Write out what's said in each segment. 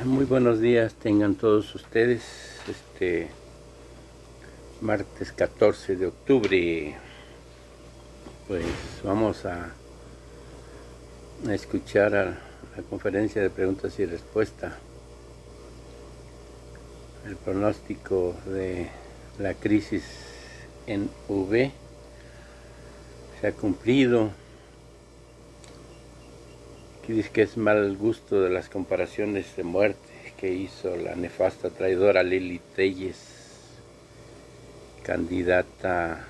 Muy buenos días tengan todos ustedes. Martes 14 de octubre, pues vamos a escuchar a la conferencia de preguntas y respuestas. El pronóstico de la crisis en V se ha cumplido. Aquí dice que es mal gusto de las comparaciones de muerte que hizo la nefasta traidora Lili Telles, candidata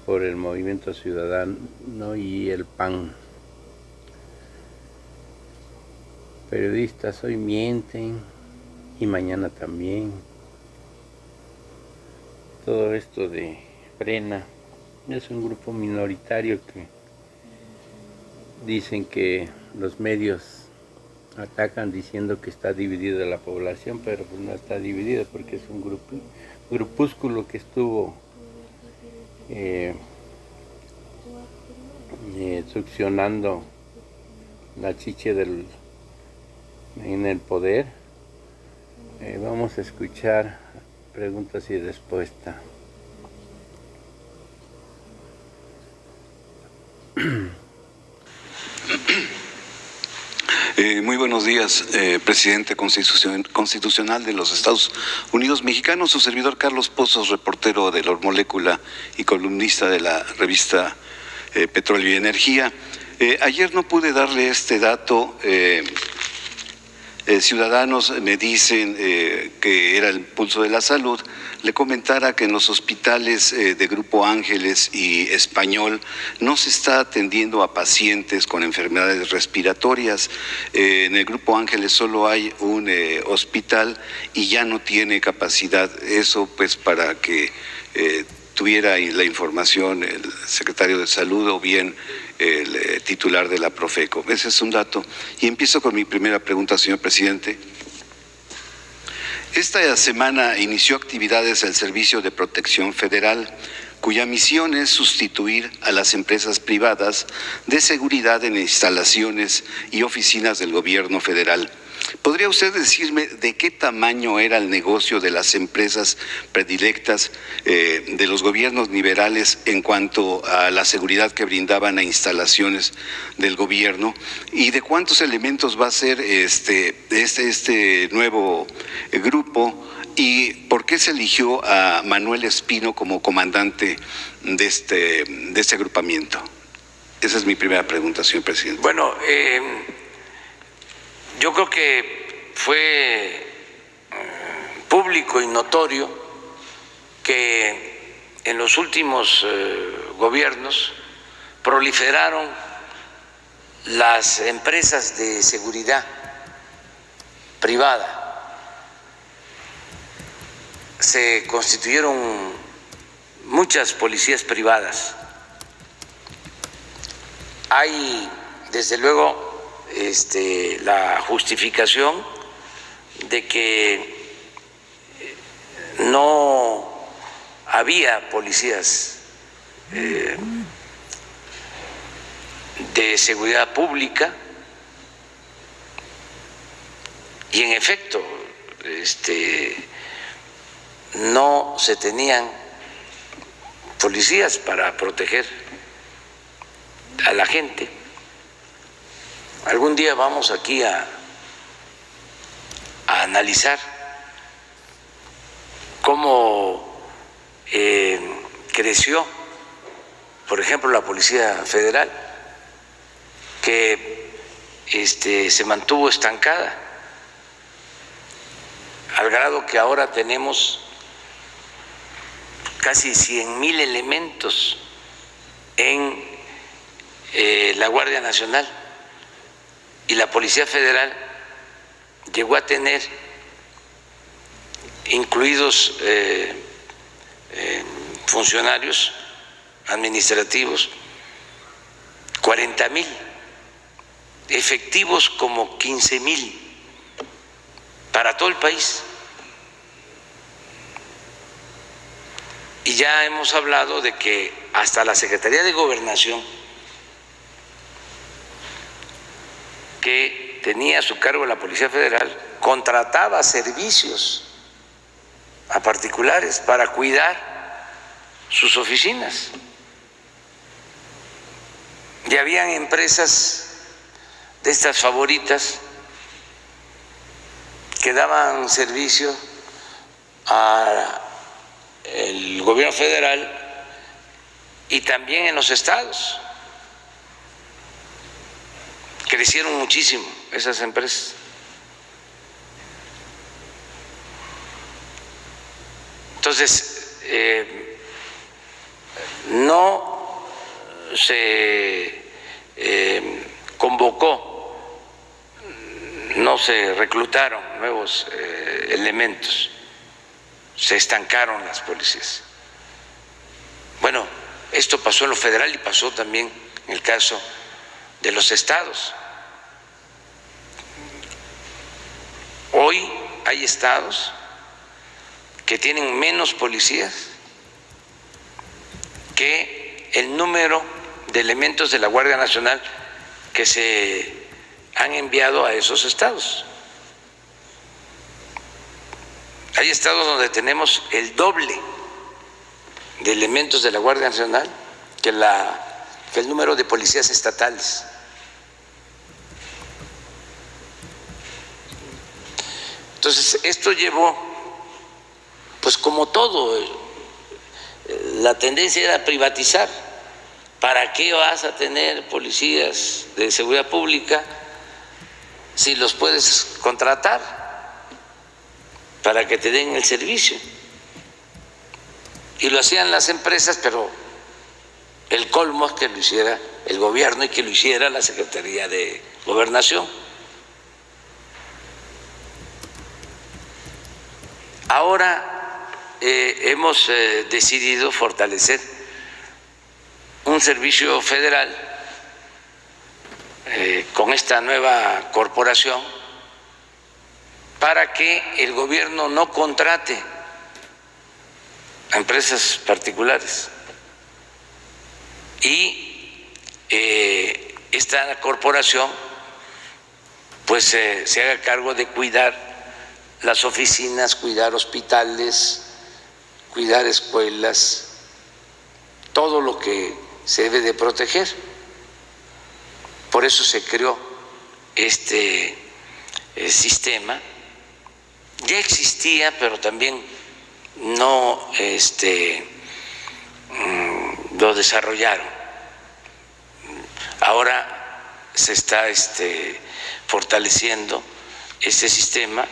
por el Movimiento Ciudadano y el PAN. Periodistas hoy mienten y mañana también. Todo esto de Frena es un grupo minoritario que dicen que los medios atacan diciendo que está dividida la población, pero pues no está dividida porque es un grupúsculo que estuvo succionando la chiche en el poder. Vamos a escuchar preguntas y respuestas. Muy buenos días, presidente constitucional de los Estados Unidos Mexicanos, su servidor Carlos Pozos, reportero de La Molécula y columnista de la revista Petróleo y Energía. Ayer no pude darle este dato. Ciudadanos me dicen que era el pulso de la salud. Le comentara que en los hospitales de Grupo Ángeles y Español no se está atendiendo a pacientes con enfermedades respiratorias. En el Grupo Ángeles solo hay un hospital y ya no tiene capacidad. Eso pues para que tuviera la información el secretario de Salud o bien el titular de la Profeco. Ese es un dato. Y empiezo con mi primera pregunta, señor presidente. Esta semana inició actividades el Servicio de Protección Federal, cuya misión es sustituir a las empresas privadas de seguridad en instalaciones y oficinas del gobierno federal. ¿Podría usted decirme de qué tamaño era el negocio de las empresas predilectas de los gobiernos liberales en cuanto a la seguridad que brindaban a instalaciones del gobierno? ¿Y de cuántos elementos va a ser este nuevo grupo? ¿Y por qué se eligió a Manuel Espino como comandante de este agrupamiento? Esa es mi primera pregunta, señor presidente. Bueno, yo creo que fue público y notorio que en los últimos gobiernos proliferaron las empresas de seguridad privada. Se constituyeron muchas policías privadas. Hay, desde luego, la justificación de que no había policías de seguridad pública y en efecto no se tenían policías para proteger a la gente. Algún día vamos aquí a analizar cómo creció, por ejemplo, la Policía Federal, que se mantuvo estancada, al grado que ahora tenemos casi 100,000 elementos en la Guardia Nacional. Y la Policía Federal llegó a tener, incluidos funcionarios administrativos, 40,000, efectivos como 15,000 para todo el país. Y ya hemos hablado de que hasta la Secretaría de Gobernación, que que tenía a su cargo la Policía Federal contrataba servicios a particulares para cuidar sus oficinas. Y habían empresas de estas favoritas que daban servicio al gobierno federal y también en los estados. Crecieron muchísimo esas empresas. Entonces, no se convocó, no se reclutaron nuevos elementos, se estancaron las policías. Bueno, esto pasó en lo federal y pasó también en el caso de los estados. Hoy hay estados que tienen menos policías que el número de elementos de la Guardia Nacional que se han enviado a esos estados. Hay estados donde tenemos el doble de elementos de la Guardia Nacional que el número de policías estatales. Entonces, esto llevó, pues como todo, la tendencia era privatizar. ¿Para qué vas a tener policías de seguridad pública si los puedes contratar para que te den el servicio? Y lo hacían las empresas, pero el colmo es que lo hiciera el gobierno y que lo hiciera la Secretaría de Gobernación. Ahora hemos decidido fortalecer un servicio federal con esta nueva corporación para que el gobierno no contrate a empresas particulares y esta corporación pues se haga cargo de cuidar las oficinas, cuidar hospitales, cuidar escuelas, todo lo que se debe de proteger. Por eso se creó este sistema. Ya existía, pero también no lo desarrollaron. Ahora se está fortaleciendo este sistema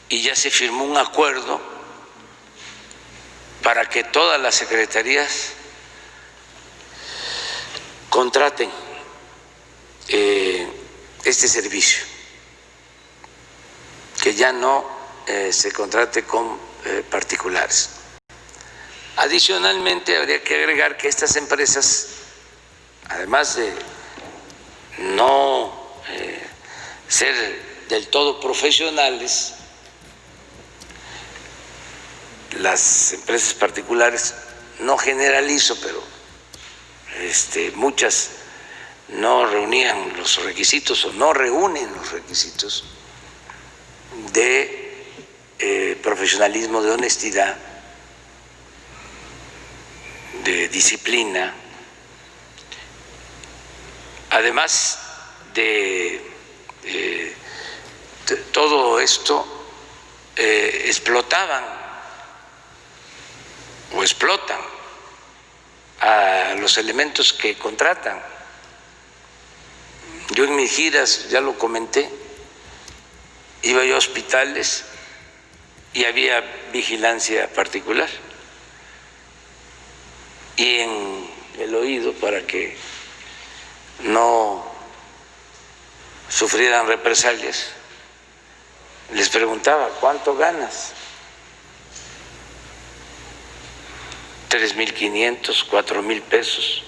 y ya se firmó un acuerdo para que todas las secretarías contraten este servicio, que ya no se contrate con particulares. Adicionalmente, habría que agregar que estas empresas, además de no ser del todo profesionales, las empresas particulares, no generalizo, pero muchas no reunían los requisitos o no reúnen los requisitos de profesionalismo, de honestidad, de disciplina. Además de todo esto, explotaban o explotan a los elementos que contratan. Yo en mis giras, ya lo comenté, iba yo a hospitales y había vigilancia particular, y en el oído, para que no sufrieran represalias, les preguntaba: ¿cuánto ganas? 3,500, 4,000 pesos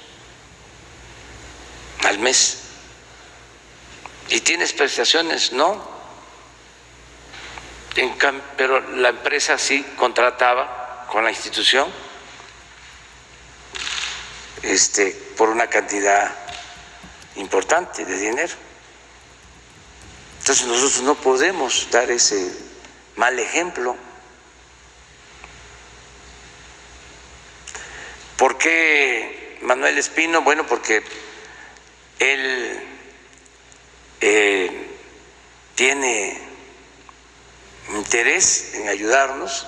al mes. ¿Y tienes prestaciones? No. Pero la empresa sí contrataba con la institución por una cantidad importante de dinero. Entonces nosotros no podemos dar ese mal ejemplo. ¿Por qué Manuel Espino? Bueno, porque él tiene interés en ayudarnos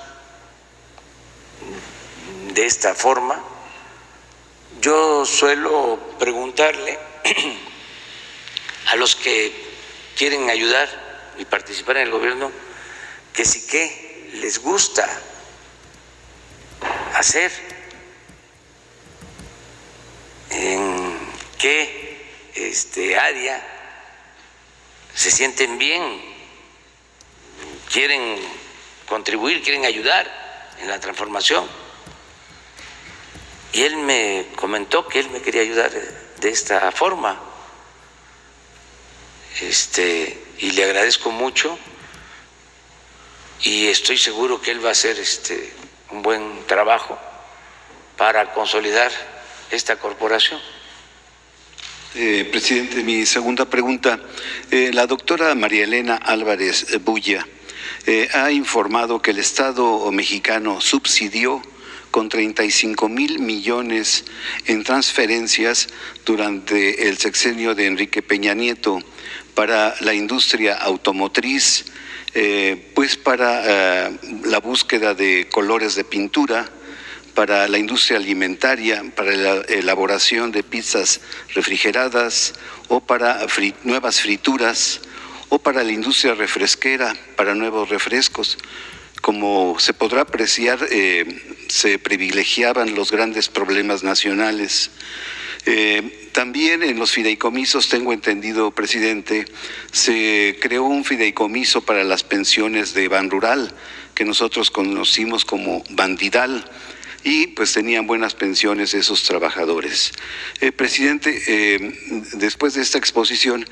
de esta forma. Yo suelo preguntarle a los que quieren ayudar y participar en el gobierno que si qué les gusta hacer, en qué área se sienten bien, quieren contribuir, quieren ayudar en la transformación. Y él me comentó que él me quería ayudar de esta forma. Y le agradezco mucho y estoy seguro que él va a hacer un buen trabajo para consolidar esta corporación. Presidente, mi segunda pregunta. La doctora María Elena Álvarez Bulla ha informado que el Estado mexicano subsidió con 35,000 millones en transferencias durante el sexenio de Enrique Peña Nieto para la industria automotriz, pues para la búsqueda de colores de pintura, para la industria alimentaria, para la elaboración de pizzas refrigeradas o para nuevas frituras o para la industria refresquera, para nuevos refrescos. Como se podrá apreciar, se privilegiaban los grandes problemas nacionales. También en los fideicomisos, tengo entendido, presidente, se creó un fideicomiso para las pensiones de Banrural, que nosotros conocimos como Bandidal, y pues tenían buenas pensiones esos trabajadores. Presidente, después de esta exposición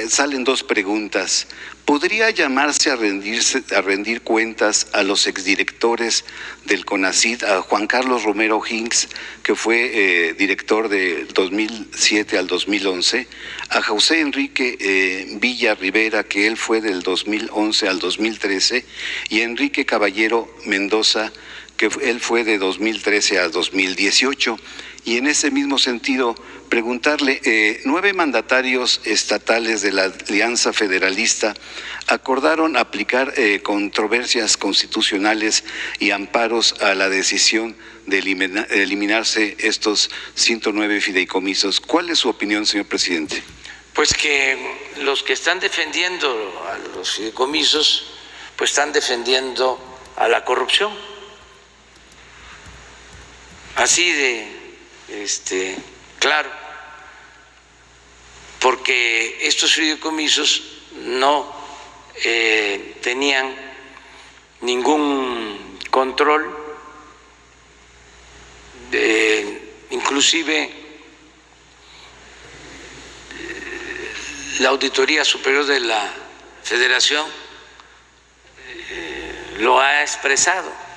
salen dos preguntas. ¿Podría llamarse a rendir cuentas a los exdirectores del CONACYT, a Juan Carlos Romero Hinks, que fue director de 2007 al 2011, a José Enrique Villa Rivera, que él fue del 2011 al 2013, y a Enrique Caballero Mendoza, que él fue de 2013 a 2018? Y en ese mismo sentido, preguntarle, 9 mandatarios estatales de la Alianza Federalista acordaron aplicar controversias constitucionales y amparos a la decisión de eliminarse estos 109 fideicomisos. ¿Cuál es su opinión, señor presidente? Pues que los que están defendiendo a los fideicomisos, pues están defendiendo a la corrupción. Así de claro, porque estos fideicomisos no tenían ningún control, inclusive la Auditoría Superior de la Federación lo ha expresado,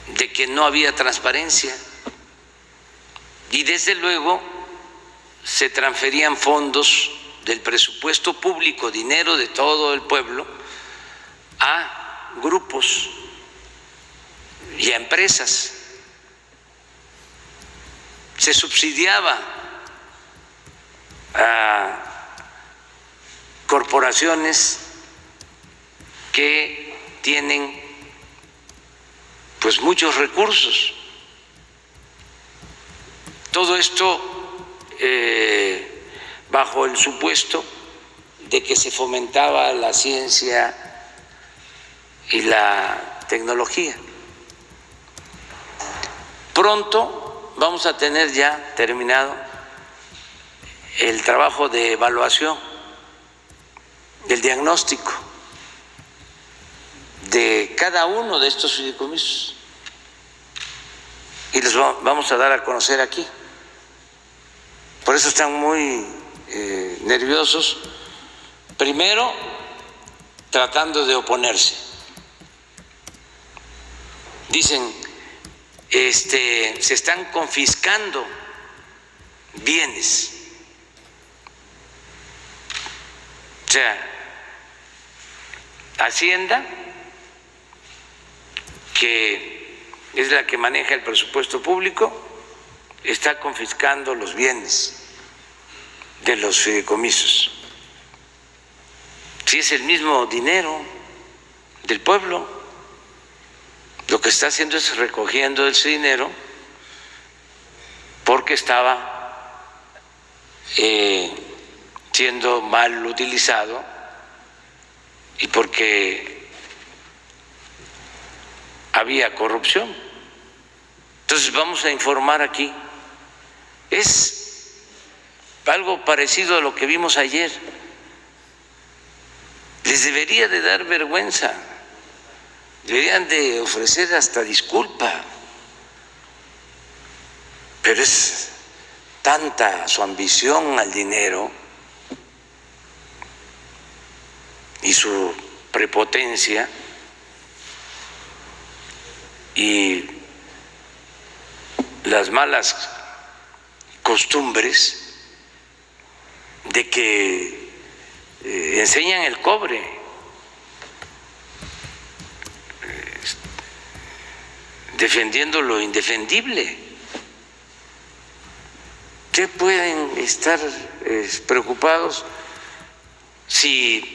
de que no había transparencia y desde luego se transferían fondos del presupuesto público, dinero de todo el pueblo, a grupos y a empresas. Se subsidiaba a corporaciones que tienen pues muchos recursos. Todo esto bajo el supuesto de que se fomentaba la ciencia y la tecnología. Pronto vamos a tener ya terminado el trabajo de evaluación del diagnóstico de cada uno de estos fideicomisos y les vamos a dar a conocer aquí. Por eso están muy nerviosos, primero tratando de oponerse. Dicen, se están confiscando bienes. sea, Hacienda, que es la que maneja el presupuesto público, está confiscando los bienes de los fideicomisos. Si es el mismo dinero del pueblo, lo que está haciendo es recogiendo ese dinero porque estaba siendo mal utilizado y porque había corrupción. Entonces vamos a informar aquí. Es algo parecido a lo que vimos ayer. Les debería de dar vergüenza, deberían de ofrecer hasta disculpa, pero es tanta su ambición al dinero y su prepotencia y las malas costumbres de que enseñan el cobre, defendiendo lo indefendible. ¿Qué pueden estar preocupados si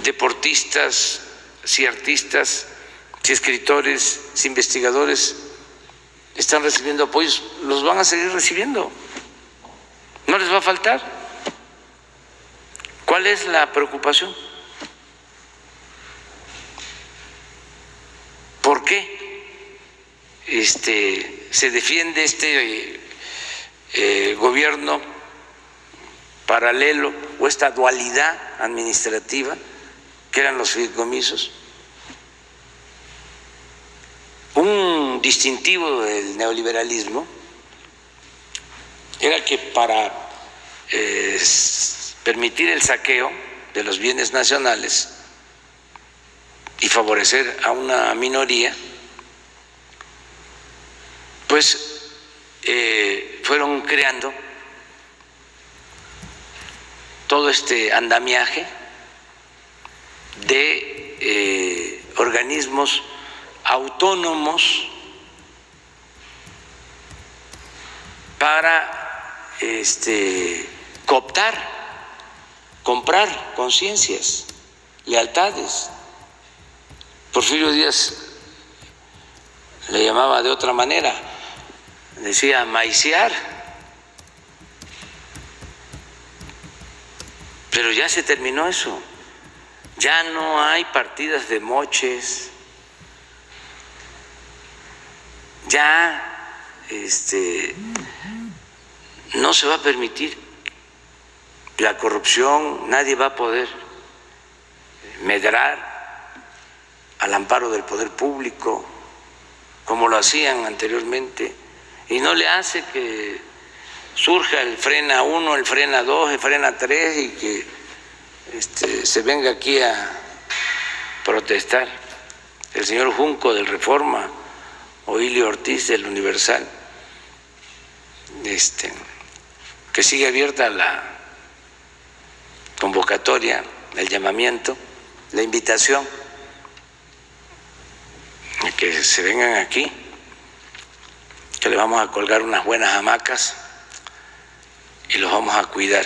deportistas, si artistas, si escritores, si investigadores están recibiendo apoyos? Los van a seguir recibiendo, no les va a faltar. ¿Cuál es la preocupación? ¿Por qué se defiende este gobierno paralelo o esta dualidad administrativa que eran los fideicomisos? Un distintivo del neoliberalismo era que para permitir el saqueo de los bienes nacionales y favorecer a una minoría, pues fueron creando todo este andamiaje de organismos autónomos para cooptar, comprar conciencias, lealtades. Porfirio Díaz le llamaba de otra manera, decía maiciar, pero ya se terminó eso, ya no hay partidas de moches, ya no se va a permitir la corrupción, nadie va a poder medrar al amparo del poder público como lo hacían anteriormente, y no le hace que surja el Frena 1, el Frena 2, el Frena 3 y que se venga aquí a protestar el señor Junco del Reforma o Ilio Ortiz del Universal, que sigue abierta la convocatoria, el llamamiento, la invitación a que se vengan aquí, que le vamos a colgar unas buenas hamacas y los vamos a cuidar,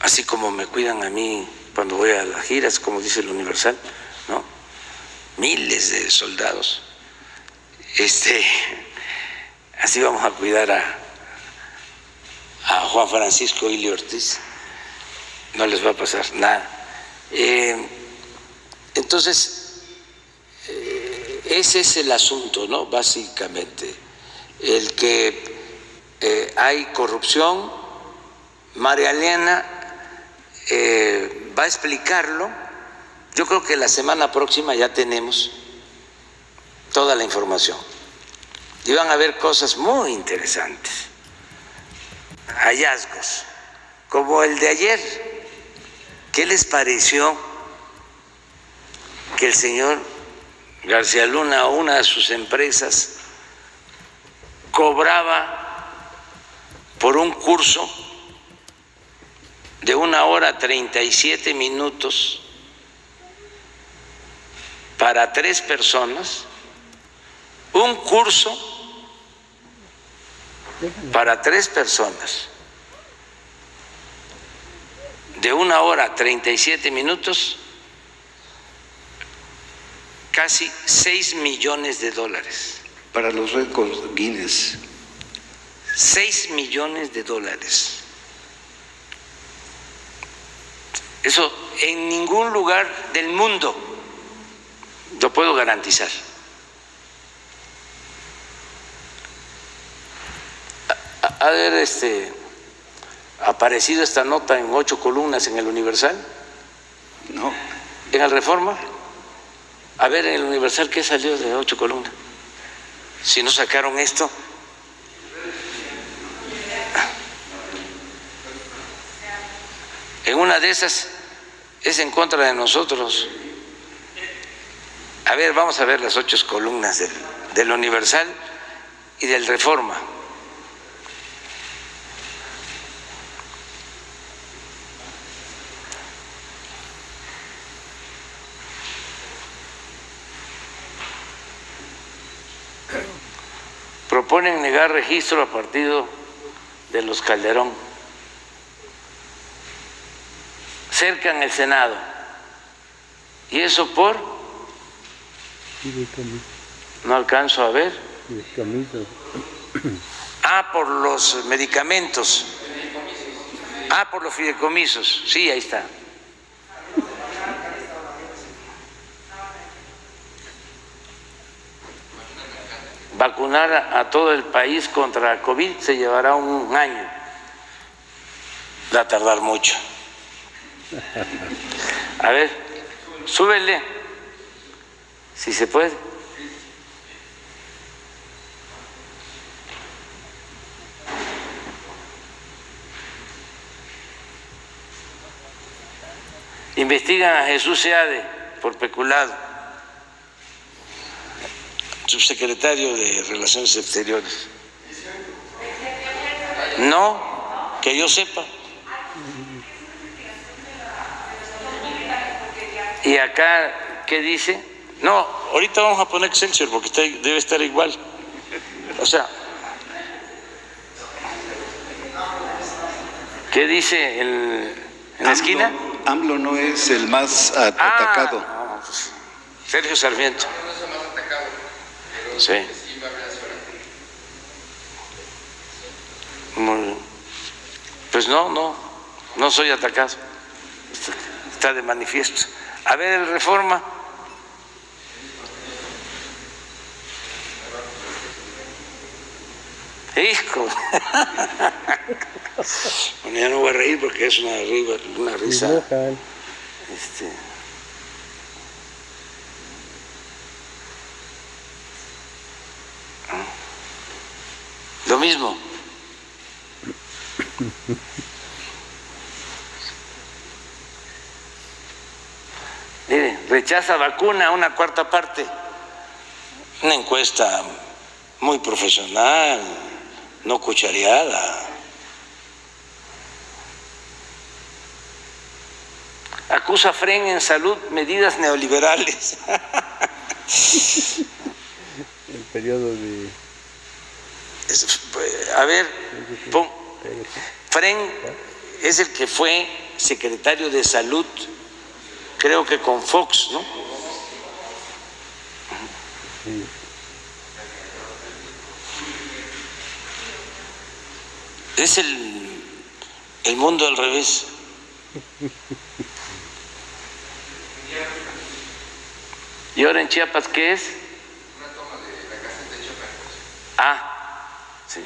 así como me cuidan a mí cuando voy a las giras, como dice el Universal, ¿no? Miles de soldados. Así vamos a cuidar a Juan Francisco Ilio Ortiz, no les va a pasar nada. Entonces, ese es el asunto, ¿no? Básicamente, el que hay corrupción. María Elena va a explicarlo. Yo creo que la semana próxima ya tenemos toda la información y van a haber cosas muy interesantes, hallazgos como el de ayer. ¿Qué les pareció que el señor García Luna o una de sus empresas cobraba por un curso de 1 hora 37 minutos para 3 personas, un curso para 3 personas de 1 hora 37 minutos, casi $6 millones. Para los récords Guinness. $6 millones. Eso en ningún lugar del mundo lo puedo garantizar. Ha de haber aparecido esta nota en 8 columnas en el Universal. No. En el Reforma. A ver, en el Universal, ¿qué salió de 8 columnas? Si no sacaron esto. En una de esas es en contra de nosotros. A ver, vamos a ver las 8 columnas del Universal y del Reforma. Proponen negar registro a partido de los Calderón. Cercan el Senado. ¿Y eso por? No alcanzo a ver. Por los medicamentos. Por los fideicomisos. Sí, ahí está. Vacunar a todo el país contra COVID se llevará un año. Va a tardar mucho. A ver, súbele, si se puede. Investigan a Jesús Seade por peculado, subsecretario de Relaciones Exteriores. No, que yo sepa. Y acá, ¿qué dice? No, ahorita vamos a poner Excelsior porque debe estar igual. O sea, ¿qué dice en la esquina? AMLO no es el más atacado. No, pues, Sergio Sarmiento. Sí. Pues no soy atacado. Está de manifiesto. A ver, el Reforma. Hijo. Bueno, ya no voy a reír porque es una risa. Lo mismo. Mire, rechaza vacuna una 1/4 parte. Una encuesta muy profesional, no cuchareada. Acusa a Fren en salud medidas neoliberales. El periodo de... A ver, Fren es el que fue secretario de Salud, creo que con Fox, ¿no? Sí. Es el mundo al revés. ¿Y ahora en Chiapas qué es? Una toma de la caseta de Chiapas. Sí.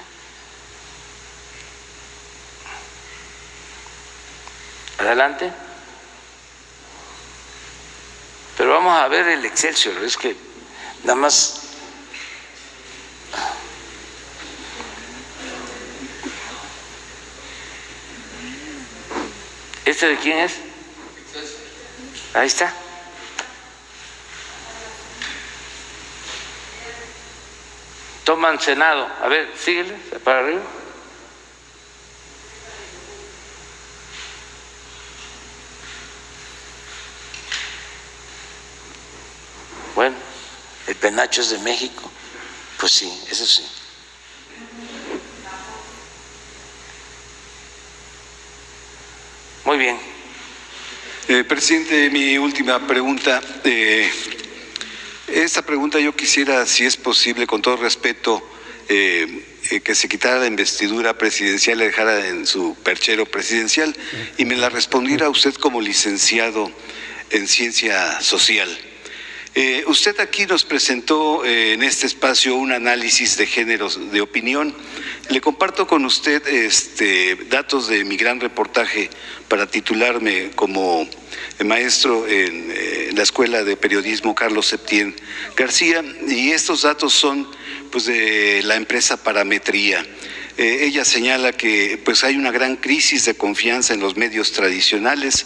Adelante. Pero vamos a ver el Excelsior, es que nada más. ¿Este de quién es? Ahí está. Toman Senado. A ver, síguele para arriba. penacho es de México, pues sí, eso sí. Muy bien. Presidente, mi última pregunta. Esta pregunta yo quisiera, si es posible, con todo respeto, que se quitara la investidura presidencial, la dejara en su perchero presidencial y me la respondiera usted como licenciado en ciencia social. Usted aquí nos presentó en este espacio un análisis de géneros de opinión. Le comparto con usted datos de mi gran reportaje para titularme como maestro en la Escuela de Periodismo Carlos Septién García, y estos datos son pues de la empresa Parametría. Ella señala que pues hay una gran crisis de confianza en los medios tradicionales,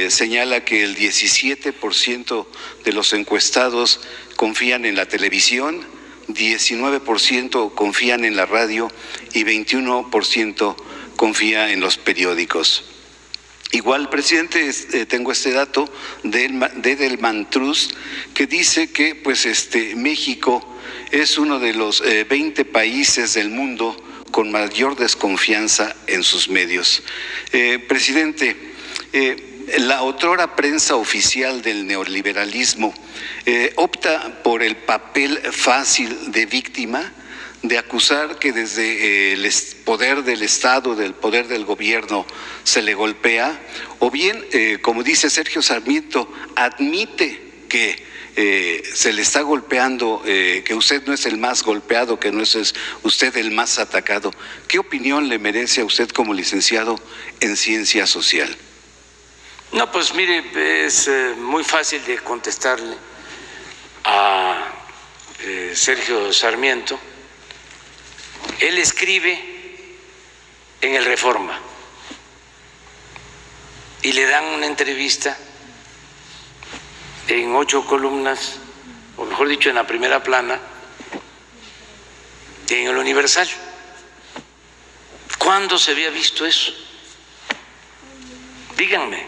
señala que el 17% de los encuestados confían en la televisión, 19% confían en la radio y 21% confía en los periódicos. Igual, presidente, tengo este dato de Edelman Trust que dice que pues México es uno de los 20 países del mundo con mayor desconfianza en sus medios. Presidente, la otrora prensa oficial del neoliberalismo opta por el papel fácil de víctima, de acusar que desde el poder del Estado, del poder del gobierno, se le golpea, o bien, como dice Sergio Sarmiento, admite que se le está golpeando, que usted no es el más golpeado, que no es usted el más atacado. ¿Qué opinión le merece a usted como licenciado en ciencia social? No, pues mire, es muy fácil de contestarle a Sergio Sarmiento. Él escribe en el Reforma y le dan una entrevista en 8 columnas, o mejor dicho, en la primera plana, en el Universal. ¿Cuándo se había visto eso? Díganme.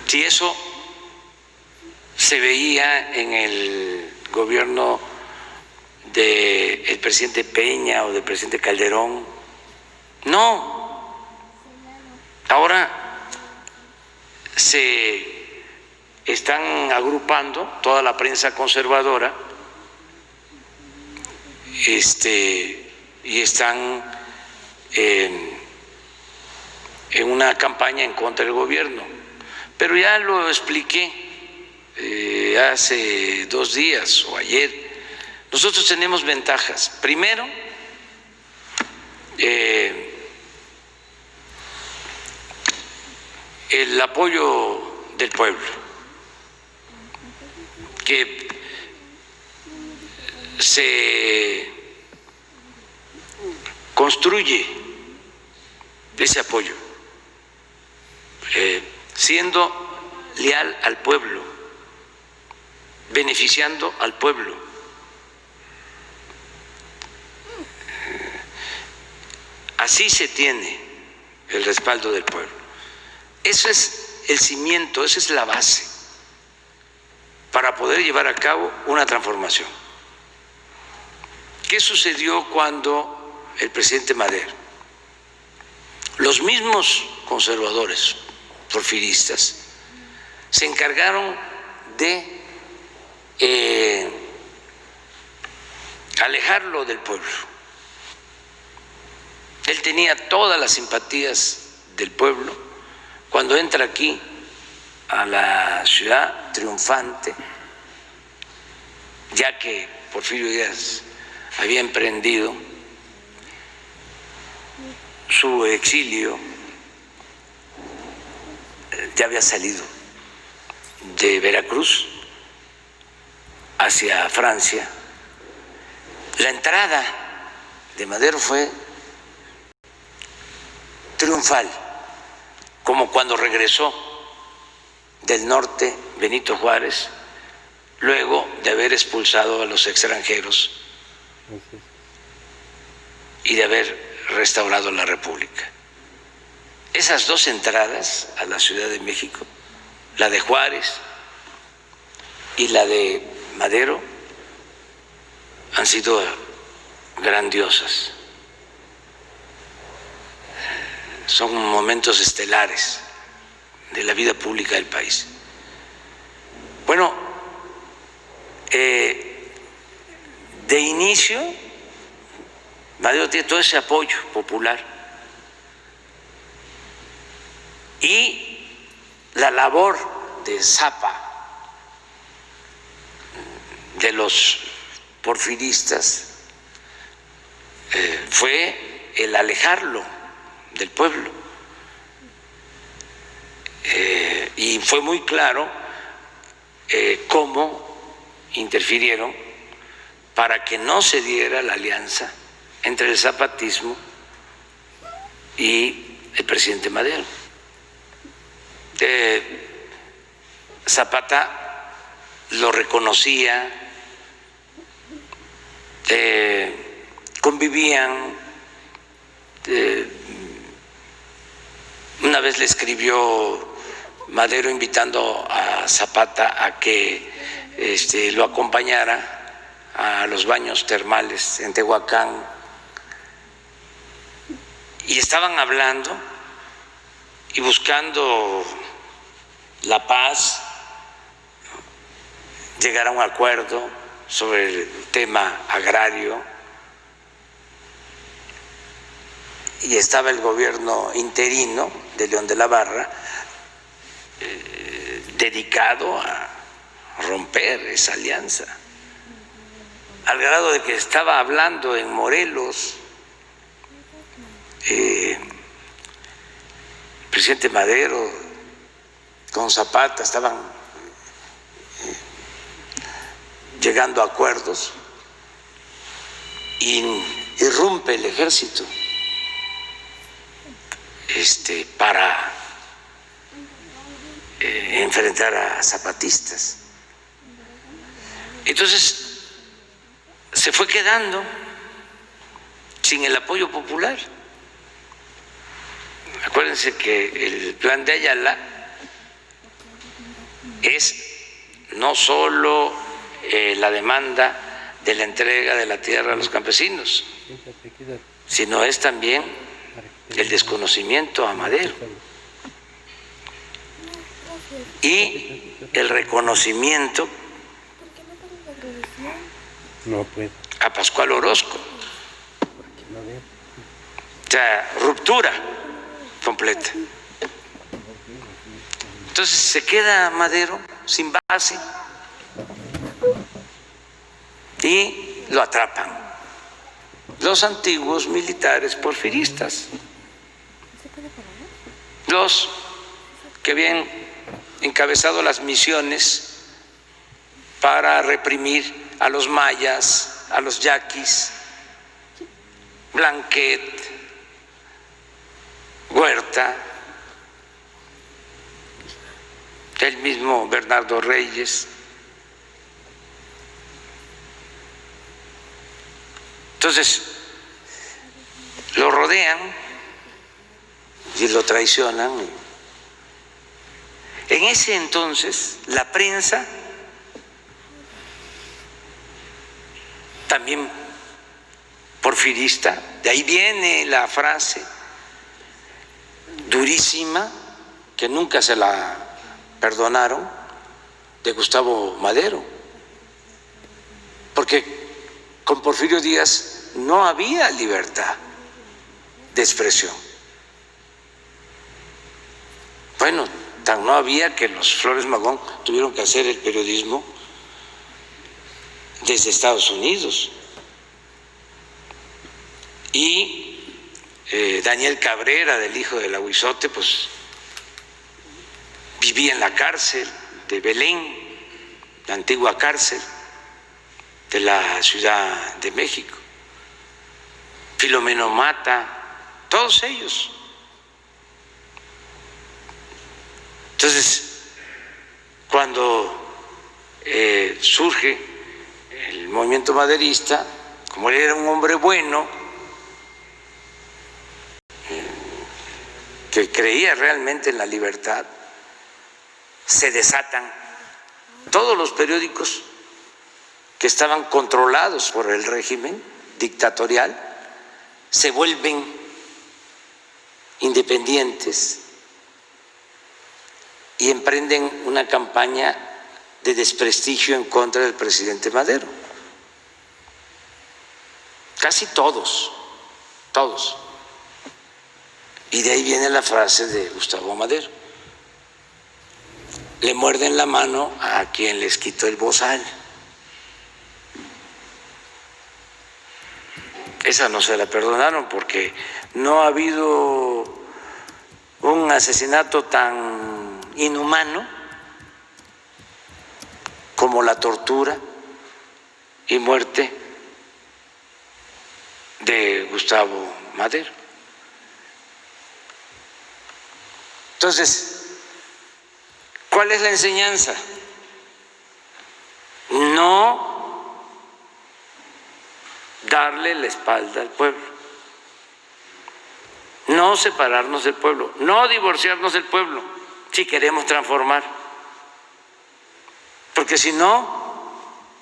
Si eso se veía en el gobierno del presidente Peña o del presidente Calderón. No. Ahora se están agrupando toda la prensa conservadora y están en una campaña en contra del gobierno. Pero ya lo expliqué hace 2 días o ayer. Nosotros tenemos ventajas. Primero, el apoyo del pueblo, que se construye ese apoyo, siendo leal al pueblo, beneficiando al pueblo. Así se tiene el respaldo del pueblo. Eso es el cimiento, esa es la base para poder llevar a cabo una transformación. ¿Qué sucedió cuando el presidente Madero? Los mismos conservadores porfiristas se encargaron de alejarlo del pueblo. Él tenía todas las simpatías del pueblo. Cuando entra aquí a la ciudad triunfante, ya que Porfirio Díaz había emprendido su exilio, ya había salido de Veracruz hacia Francia. La entrada de Madero fue triunfal, como cuando regresó del norte Benito Juárez, luego de haber expulsado a los extranjeros y de haber restaurado la República. Esas 2 entradas a la Ciudad de México, la de Juárez y la de Madero han sido grandiosas. Son momentos estelares de la vida pública del país. Bueno, de inicio, Madero tiene todo ese apoyo popular y la labor de Zappa, de los porfiristas, fue el alejarlo del pueblo. Y fue muy claro cómo interfirieron para que no se diera la alianza entre el zapatismo y el presidente Madero. Zapata lo reconocía, convivían. Una vez le escribió Madero invitando a Zapata a que lo acompañara a los baños termales en Tehuacán, y estaban hablando y buscando la paz, llegar a un acuerdo sobre el tema agrario, y estaba el gobierno interino de León de la Barra dedicado a romper esa alianza, al grado de que estaba hablando en Morelos el presidente Madero con Zapata, estaban llegando a acuerdos, y irrumpe el ejército para enfrentar a zapatistas. Entonces se fue quedando sin el apoyo popular. Acuérdense que el plan de Ayala es no solo la demanda de la entrega de la tierra a los campesinos, sino es también el desconocimiento a Madero y el reconocimiento a Pascual Orozco. O sea, ruptura completa. Entonces se queda Madero sin base y lo atrapan los antiguos militares porfiristas, los que habían encabezado las misiones para reprimir a los mayas, a los yaquis, Blanquet, Huerta, el mismo Bernardo Reyes. Entonces lo rodean y lo traicionan. En ese entonces la prensa también porfirista, de ahí viene la frase durísima que nunca se la perdonaron de Gustavo Madero, porque con Porfirio Díaz no había libertad de expresión. Bueno, tan no había que los Flores Magón tuvieron que hacer el periodismo desde Estados Unidos. Y Daniel Cabrera, del hijo del Aguizote, pues vivía en la cárcel de Belén, la antigua cárcel de la Ciudad de México. Filomeno Mata, todos ellos. Entonces, cuando surge el movimiento maderista, como él era un hombre bueno, que creía realmente en la libertad, se desatan todos los periódicos que estaban controlados por el régimen dictatorial se vuelven independientes y emprenden una campaña de desprestigio en contra del presidente Madero. Casi todos. Y de ahí viene la frase de Gustavo Madero: le muerden la mano a quien les quitó el bozal. Esa no se la perdonaron porque no ha habido un asesinato tan inhumano como la tortura y muerte de Gustavo Madero. Entonces, ¿cuál es la enseñanza? No darle la espalda al pueblo, no separarnos del pueblo, no divorciarnos del pueblo si queremos transformar, porque si no,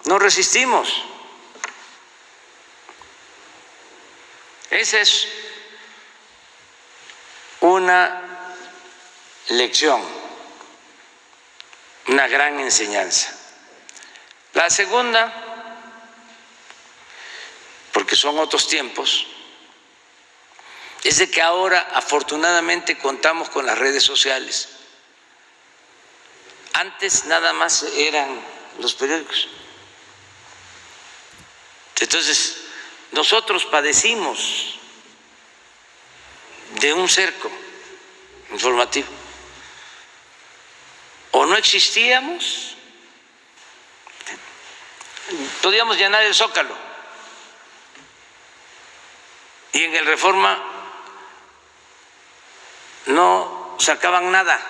no resistimos. Esa es una lección, una gran enseñanza. La segunda, porque son otros tiempos, es de que ahora afortunadamente contamos con las redes sociales. Antes nada más eran los periódicos. Entonces, nosotros padecimos de un cerco informativo. O no existíamos, podíamos llenar el Zócalo, y en el Reforma no sacaban nada.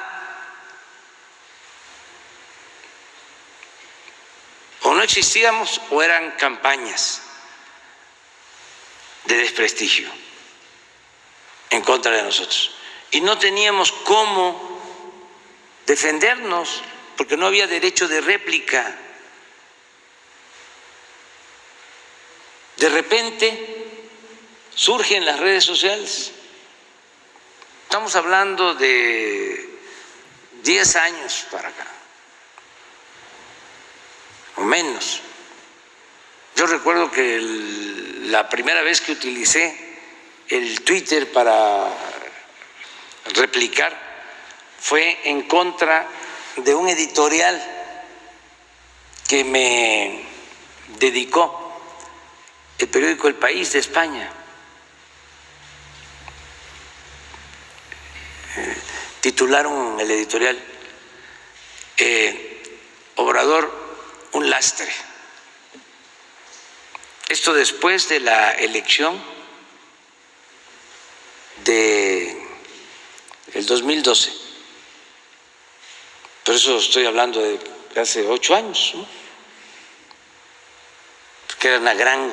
O no existíamos o eran campañas de desprestigio en contra de nosotros. Y no teníamos cómo defendernos porque no había derecho de réplica. De repente surgen las redes sociales. Estamos hablando de 10 años para acá, o menos. Yo recuerdo que la primera vez que utilicé el Twitter para replicar fue en contra de un editorial que me dedicó el periódico El País de España. Titularon el editorial Obrador, un lastre. Esto después de la elección del 2012. Por eso estoy hablando de hace 8 años, ¿no? Que era una gran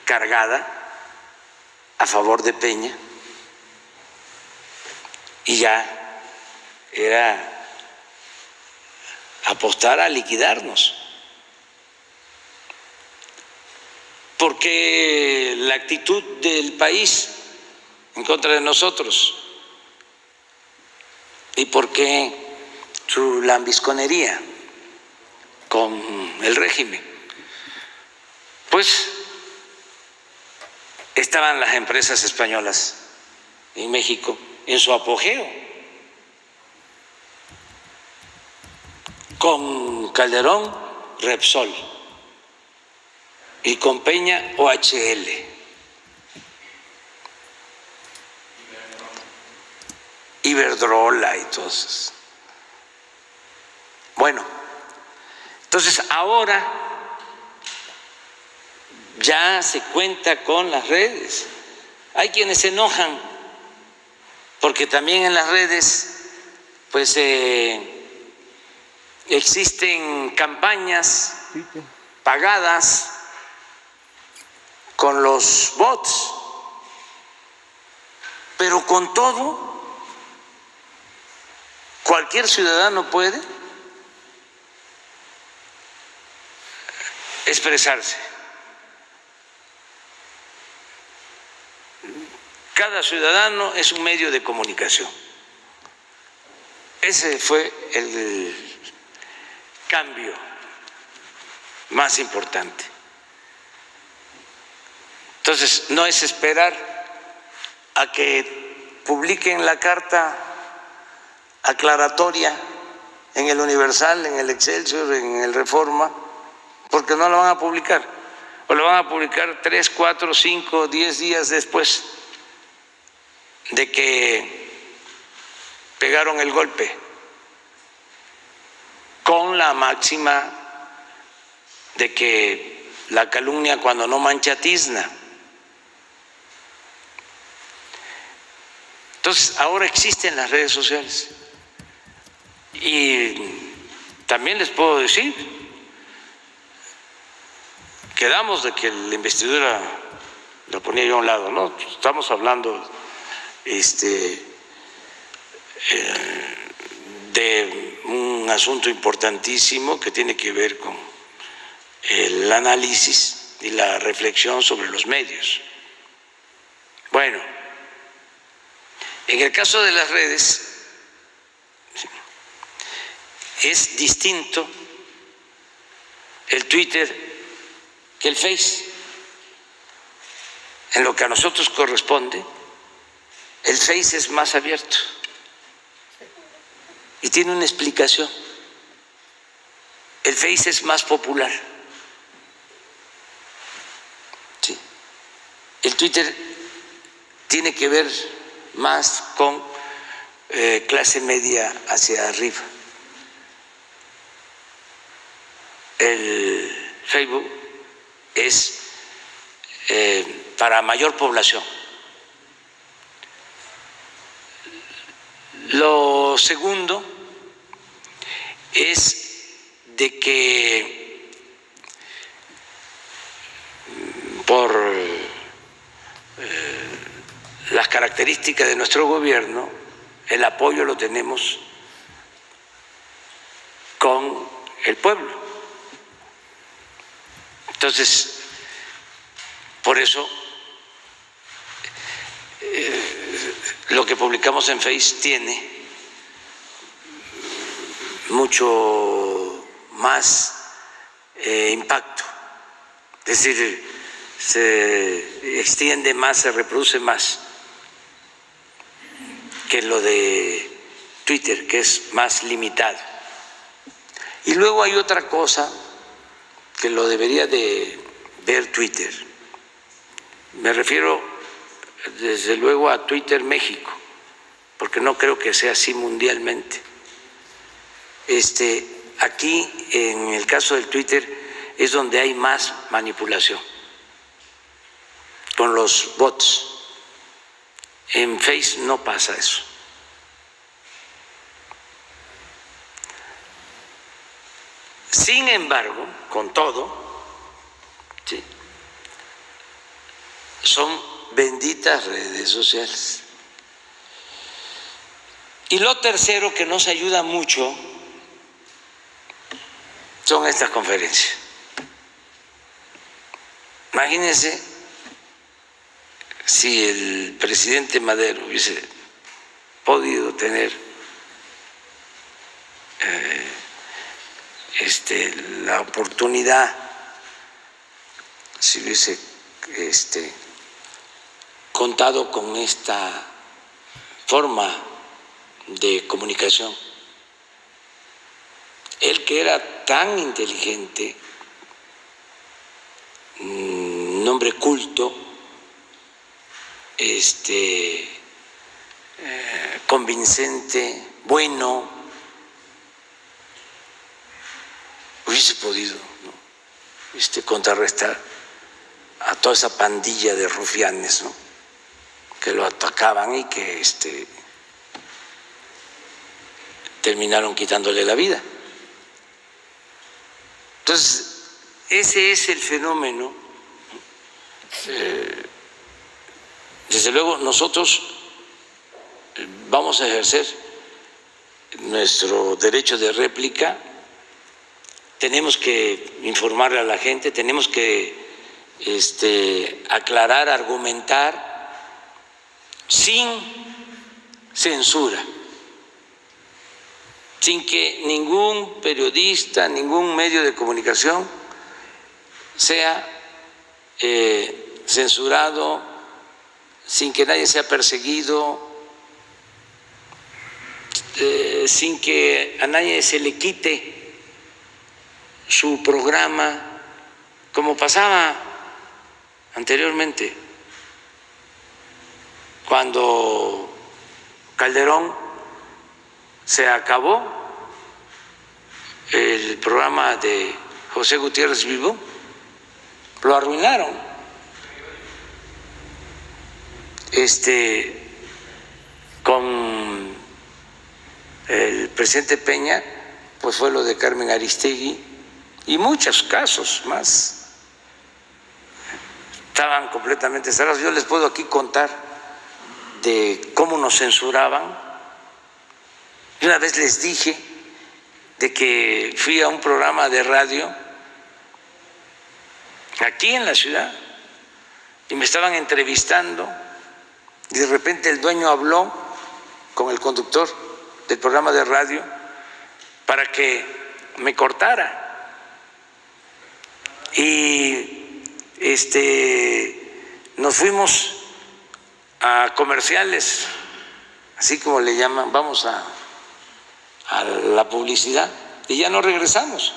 cargada a favor de Peña y ya era apostar a liquidarnos, porque la actitud del país en contra de nosotros y porque su lambisconería con el régimen, pues estaban las empresas españolas en México en su apogeo, con Calderón, Repsol, y con Peña, OHL. Iberdrola y todos esos. Bueno, entonces ahora ya se cuenta con las redes. Hay quienes se enojan porque también en las redes pues existen campañas pagadas con los bots, pero con todo cualquier ciudadano puede expresarse. Cada ciudadano es un medio de comunicación. Ese fue el cambio más importante. Entonces, no es esperar a que publiquen la carta aclaratoria en el Universal, en el Excelsior, en el Reforma, porque no la van a publicar, o la van a publicar 3, 4, 5, 10 días después de que pegaron el golpe, con la máxima de que la calumnia cuando no mancha tizna. Entonces, ahora existen las redes sociales y también les puedo decir, quedamos de que la investidura la ponía yo a un lado, ¿no? Estamos hablando de un asunto importantísimo que tiene que ver con el análisis y la reflexión sobre los medios. Bueno, en el caso de las redes es distinto el Twitter que el Face. En lo que a nosotros corresponde, el Face es más abierto y tiene una explicación. El Face es más popular. Sí. El Twitter tiene que ver más con clase media hacia arriba. El Facebook es para mayor población. Lo segundo es de que por las características de nuestro gobierno, el apoyo lo tenemos con el pueblo. Entonces, por eso lo que publicamos en Face tiene mucho más impacto, es decir, se extiende más, se reproduce más que lo de Twitter, que es más limitado. Y luego hay otra cosa que lo debería de ver Twitter. Me refiero desde luego a Twitter México, porque no creo que sea así mundialmente. Aquí, en el caso del Twitter, es donde hay más manipulación con los bots. En Face no pasa eso. Sin embargo, con todo, ¿sí?, son benditas redes sociales. Y lo tercero que nos ayuda mucho son estas conferencias. Imagínense si el presidente Madero hubiese podido tener la oportunidad, si hubiese contado con esta forma de comunicación. Él, que era tan inteligente, un hombre culto, convincente, bueno, hubiese podido, ¿no?, contrarrestar a toda esa pandilla de rufianes, ¿no?, que lo atacaban y que terminaron quitándole la vida. Entonces, ese es el fenómeno. Desde luego, nosotros vamos a ejercer nuestro derecho de réplica tenemos que informarle a la gente, tenemos que aclarar, argumentar sin censura, sin que ningún periodista, ningún medio de comunicación sea censurado, sin que nadie sea perseguido, sin que a nadie se le quite su programa, como pasaba anteriormente, cuando Calderón se acabó el programa de José Gutiérrez Vivo, lo arruinaron. Con el presidente Peña, pues fue lo de Carmen Aristegui y muchos casos más. Estaban completamente cerrados. Yo les puedo aquí contar de cómo nos censuraban. Una vez les dije de que fui a un programa de radio aquí en la ciudad y me estaban entrevistando y de repente el dueño habló con el conductor del programa de radio para que me cortara. Y nos fuimos a comerciales, así como le llaman, vamos a la publicidad, y ya no regresamos.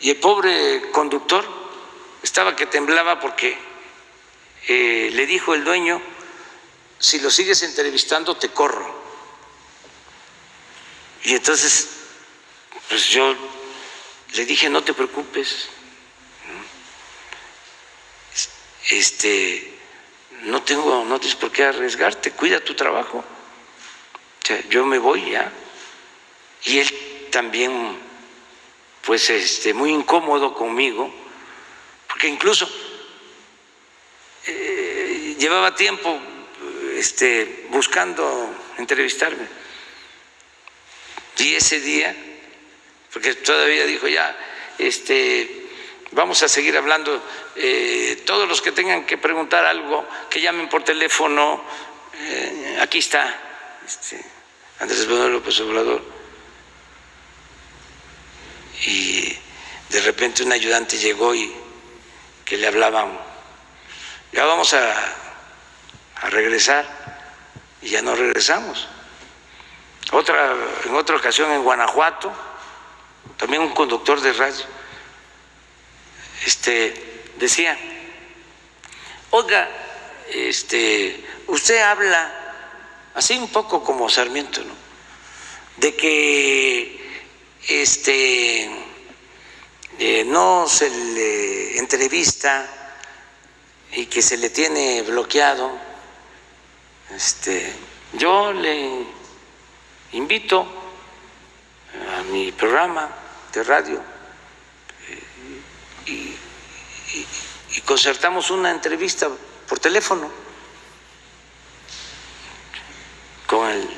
Y el pobre conductor estaba que temblaba porque le dijo el dueño: si lo sigues entrevistando te corro. Y entonces pues yo le dije: no te preocupes, no tienes por qué arriesgarte, cuida tu trabajo. O sea, yo me voy ya. Y él también, pues, muy incómodo conmigo, porque incluso llevaba tiempo buscando entrevistarme. Y ese día, porque todavía dijo: ya, vamos a seguir hablando, todos los que tengan que preguntar algo, que llamen por teléfono, aquí está Andrés Manuel López Obrador. Y de repente un ayudante llegó y que le hablaban: ya vamos a regresar, y ya no regresamos. En otra ocasión en Guanajuato, también un conductor de radio decía: oiga, usted habla así un poco como Sarmiento, ¿no?, de que no se le entrevista y que se le tiene bloqueado. Yo le invito a mi programa de radio y concertamos una entrevista por teléfono con el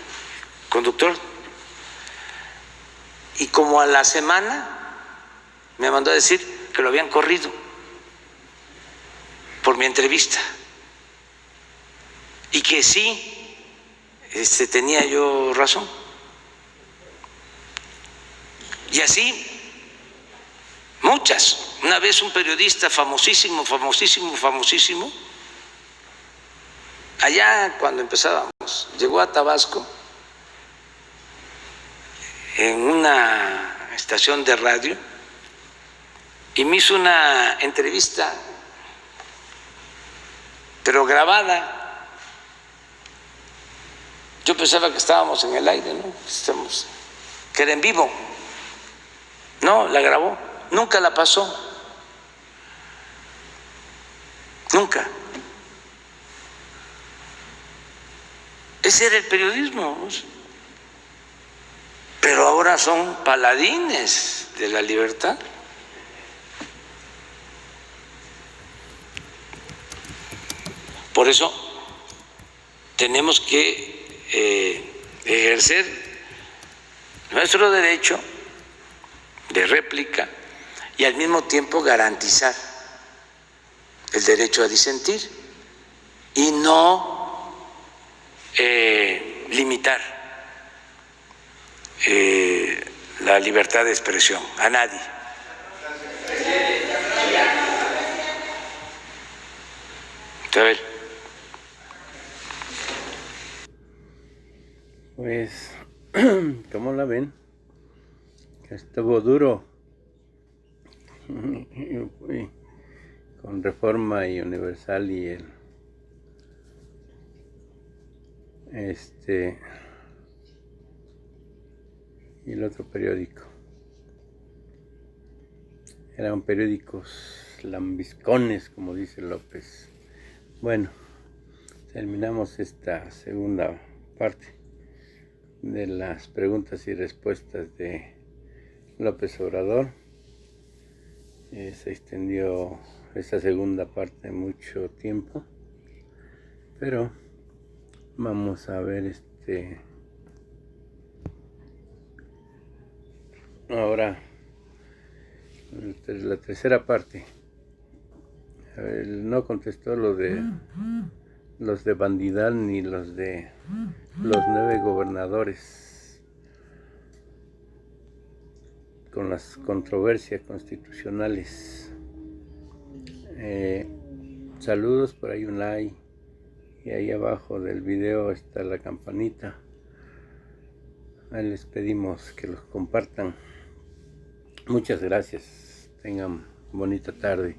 conductor. Y como a la semana me mandó a decir que lo habían corrido por mi entrevista y que sí, tenía yo razón. Y así muchas. Una vez un periodista famosísimo, allá cuando empezábamos, llegó a Tabasco en una estación de radio y me hizo una entrevista, pero grabada. Yo pensaba que estábamos en el aire, ¿no? Que era en vivo. No, la grabó, nunca la pasó, nunca. Ese era el periodismo. Pero ahora son paladines de la libertad. Por eso tenemos que ejercer nuestro derecho de réplica y al mismo tiempo garantizar el derecho a disentir y no limitar la libertad de expresión a nadie. Isabel. Pues, ¿cómo la ven? Que estuvo duro con Reforma y Universal y y el otro periódico. Eran periódicos lambiscones, como dice López. Bueno, terminamos esta segunda parte de las preguntas y respuestas de López Obrador. Se extendió esta segunda parte mucho tiempo, pero vamos a ver ahora la tercera parte. A ver, no contestó los de Bandidal ni los de los 9 gobernadores con las controversias constitucionales. Saludos, por ahí un like y ahí abajo del video está la campanita. Ahí les pedimos que los compartan. Muchas gracias. Tengan bonita tarde.